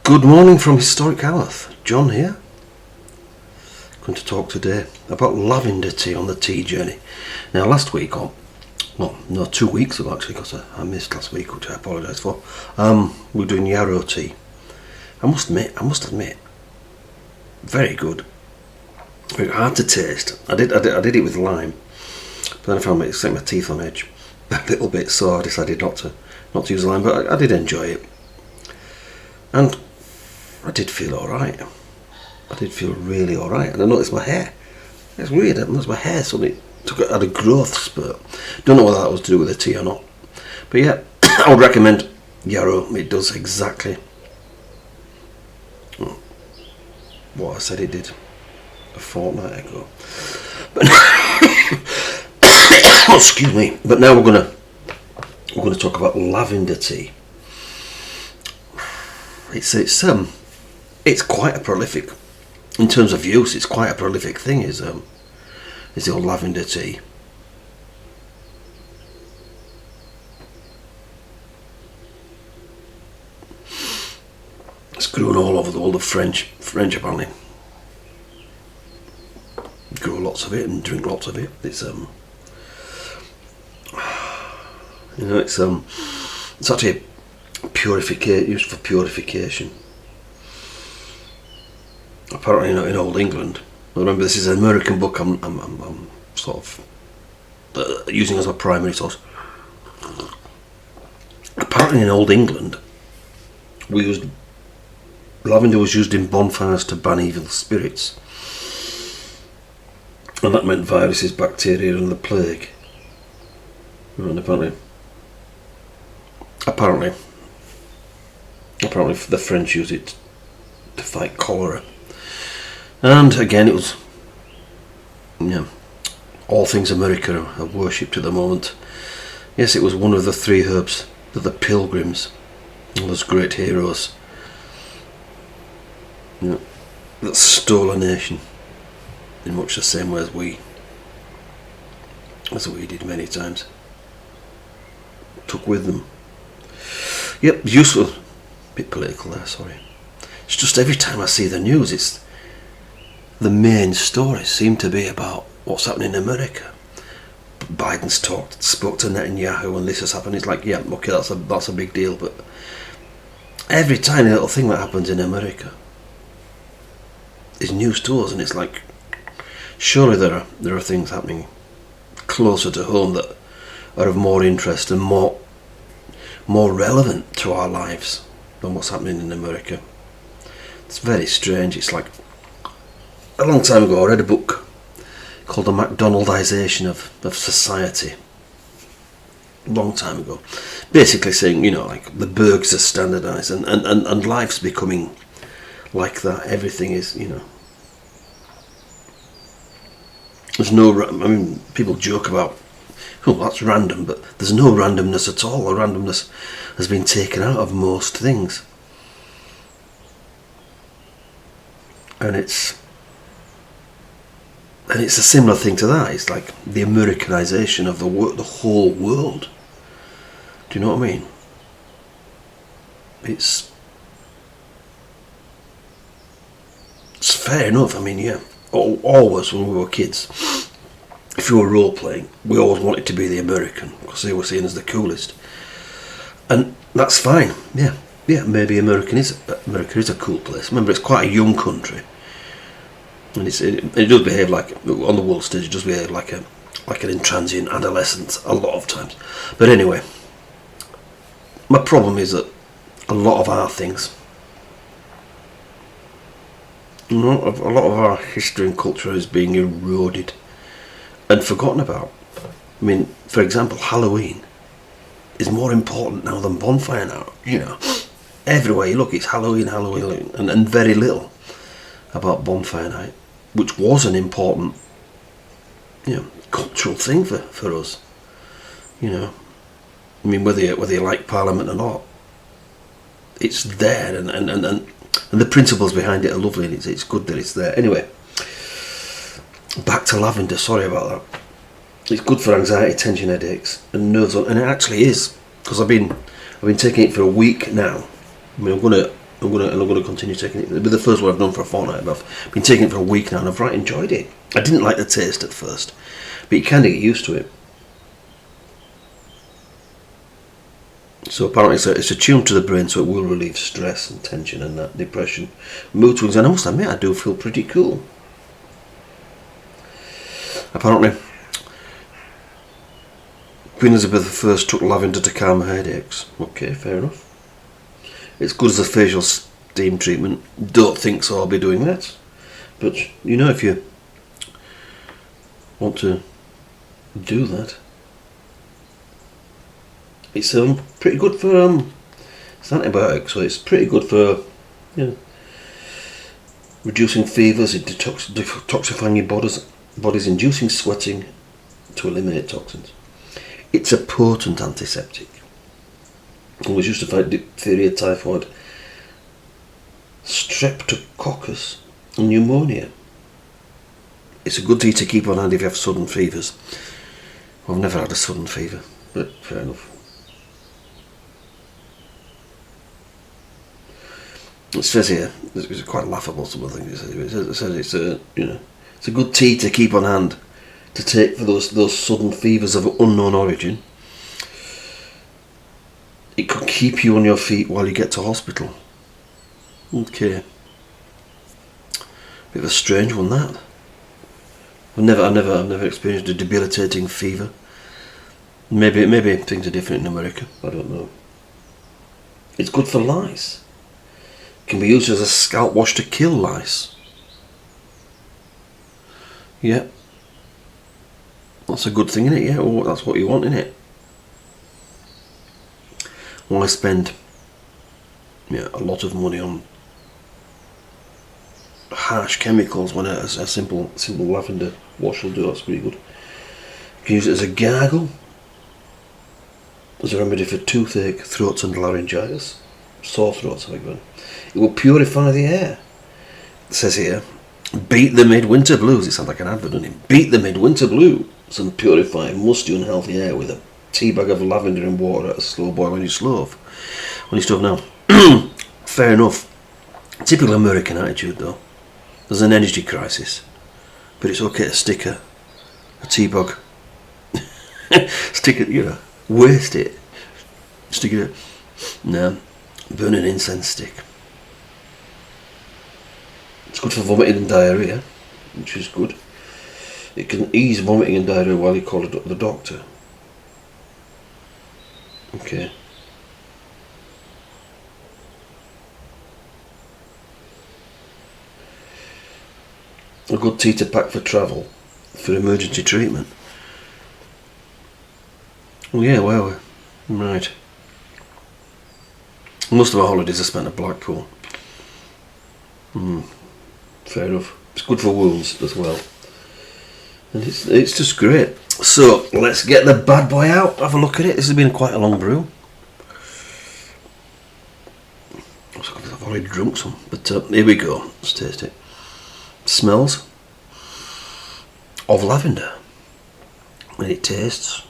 Good morning from historic Haworth. John here. Going to talk today about lavender tea on the tea journey. Now last week, 2 weeks ago actually, because I missed last week, which I apologise for, we were doing Yarrow tea. I must admit, very good. Very hard to taste. I did it with lime, but then I found it set my teeth on edge a little bit, so I decided not to use lime, but I did enjoy it. And I did feel alright. I did feel really alright. And I noticed my hair. It's weird, I noticed my hair suddenly had a growth spurt. Don't know whether that was to do with the tea or not. But yeah, I would recommend Yarrow. It does exactly what I said it did a fortnight ago. But excuse me. But now we're gonna talk about lavender tea. It's quite a prolific, in terms of use, it's quite a prolific thing, is the old lavender tea. It's grown all over the world of French apparently. Grow lots of it and drink lots of it. It's it's actually used for purification. Apparently, in old England. Remember, this is an American book. I'm sort of using as my primary source. Apparently, in old England, lavender was used in bonfires to ban evil spirits, and that meant viruses, bacteria, and the plague. And apparently, the French used it to fight cholera. And again, it was, all things America are worshipped at the moment. Yes, it was one of the 3 herbs that the pilgrims, all those great heroes, that stole a nation in much the same way as we did many times, took with them. Yep, useful. Bit political there, sorry. It's just every time I see the news, the main stories seem to be about what's happening in America. Biden's spoke to Netanyahu and this has happened. It's like, yeah, okay, that's a big deal, but every tiny little thing that happens in America is news to us, and it's like, surely there are things happening closer to home that are of more interest and more relevant to our lives than what's happening in America. It's very strange. It's like, a long time ago I read a book called The McDonaldization of Society. A long time ago. Basically saying, like the burgers are standardised and life's becoming like that. Everything is, there's no, people joke about, that's random, but there's no randomness at all. The randomness has been taken out of most things. And it's a similar thing to that. It's like the Americanization of the whole world. Do you know what I mean? It's fair enough. Always when we were kids, if you were role playing, we always wanted to be the American because they were seen as the coolest, and that's fine. Yeah, maybe America is a cool place. Remember, it's quite a young country. And it does behave like, on the world stage, it does behave like an intransient adolescence a lot of times. But anyway, my problem is that a lot of our things, a lot of our history and culture is being eroded and forgotten about. For example, Halloween is more important now than bonfire now. Everywhere you look, it's Halloween, and very little about bonfire night, which was an important cultural thing for us. Whether you like Parliament or not, it's there, and the principles behind it are lovely, and it's good that it's there. Anyway, back to lavender. Sorry about that. It's good for anxiety, tension, headaches, and nerves, and it actually is, because I've been taking it for a week now. I'm going to I'm gonna continue taking it. It'll be the first one I've done for a fortnight, but I've been taking it for a week now, and I've right enjoyed it. I didn't like the taste at first, but you kind of get used to it. So apparently it's attuned to the brain, so it will relieve stress and tension and that depression, mood swings, and I must admit I do feel pretty cool. Apparently Queen Elizabeth I took lavender to calm her headaches. Okay, fair enough. It's good as a facial steam treatment. Don't think so, I'll be doing that. But, you know, if you want to do that, it's pretty good for, it's an antibiotic, so it's pretty good for, reducing fevers, detoxifying your body's inducing sweating to eliminate toxins. It's a potent antiseptic. It was used to fight diphtheria, typhoid, streptococcus and pneumonia. It's a good tea to keep on hand if you have sudden fevers. I've never had a sudden fever, but fair enough. It says here, it's quite laughable, some of the things it says it's a good tea to keep on hand to take for those sudden fevers of unknown origin. It could keep you on your feet while you get to hospital. Okay. Bit of a strange one, that. I've never experienced a debilitating fever. Maybe things are different in America. I don't know. It's good for lice. It can be used as a scalp wash to kill lice. Yeah. That's a good thing, isn't it? Yeah, well, that's what you want, isn't it? Why spend a lot of money on harsh chemicals when a simple lavender wash will do? That's pretty good. You can use it as a gargle, as a remedy for toothache, throats and laryngitis, sore throats. It will purify the air. It says here, beat the midwinter blues. It sounds like an advert, doesn't it? Beat the midwinter blues and purify musty, unhealthy air with a tea bag of lavender and water at a slow boil when you stove now. Fair enough. Typical American attitude though. There's an energy crisis, but it's okay to stick a tea bag, stick it, waste it, stick it, burn an incense stick. It's good for vomiting and diarrhea, which is good. It can ease vomiting and diarrhea while you call the doctor. Okay. A good tea to pack for travel, for emergency treatment. Oh yeah, well, right. Most of our holidays are spent at Blackpool. Fair enough. It's good for wounds as well. And it's just great. So, let's get the bad boy out, have a look at it. This has been quite a long brew. I've already drunk some, but here we go. Let's taste it. Smells of lavender. And it tastes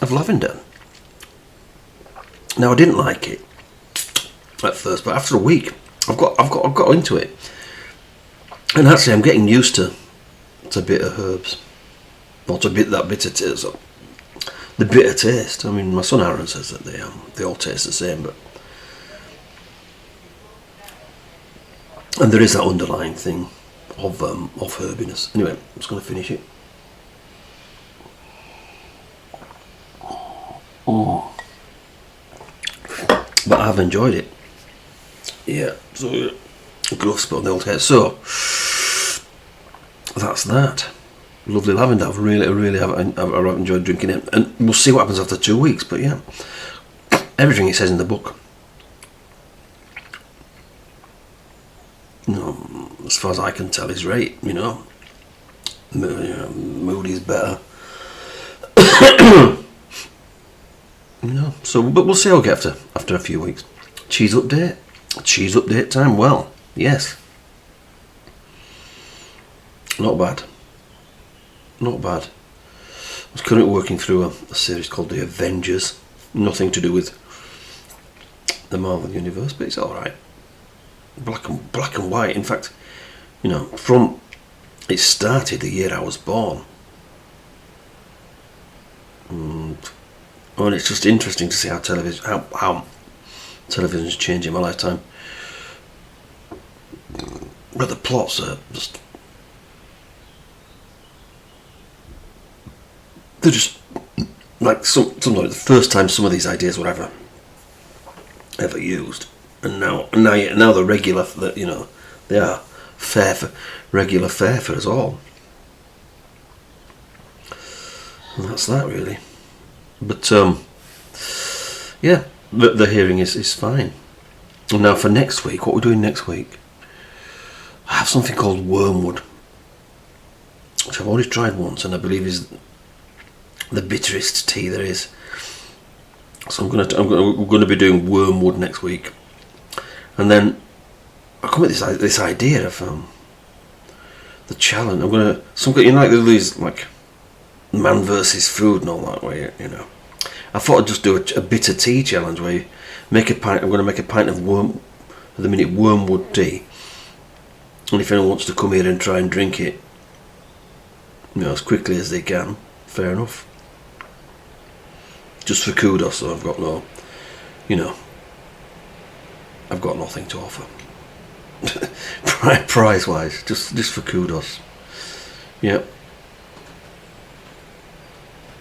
of lavender. Now I didn't like it at first, but after a week I've got into it, and actually I'm getting used to bitter herbs, not a bit that bitter taste. The bitter taste. I mean, my son Aaron says that they all taste the same, but and there is that underlying thing of herbiness. Anyway, I'm just going to finish it. But I've enjoyed it. Yeah, so gloves put on the old head. So that's that. Lovely lavender. I've really have enjoyed drinking it, and we'll see what happens after 2 weeks. But yeah, everything it says in the book, as far as I can tell, is right. Mood is better. So, but we'll see how we get after a few weeks. Cheese update time. Well, yes, not bad. was currently working through a series called The Avengers. Nothing to do with the Marvel Universe, but it's alright. Black and white. In fact, you know, from it started the year I was born. And it's just interesting to see how television's changed in my lifetime. But the plots are just... they're just like sometimes the first time some of these ideas were ever used, and now they're regular. That, you know, they are regular fare for us all. And that's that really. But yeah, the hearing is fine. And now for next week, what we're doing next week, I have something called Wormwood, which I've already tried once, and I believe is the bitterest tea there is. So we're going to be doing Wormwood next week, and then I come with this idea of the challenge. I'm going to you know, like these like man versus food and all that way. You know, I thought I'd just do a bitter tea challenge where you make a pint. I'm going to make a pint of Wormwood tea, and if anyone wants to come here and try and drink it, you know, as quickly as they can, fair enough. Just for kudos, so I've got no, you know, I've got nothing to offer. Prize wise, just for kudos. Yep.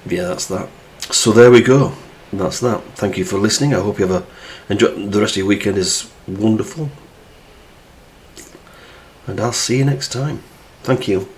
Yeah, that's that. So there we go. That's that. Thank you for listening. I hope you have enjoy the rest of your weekend is wonderful. And I'll see you next time. Thank you.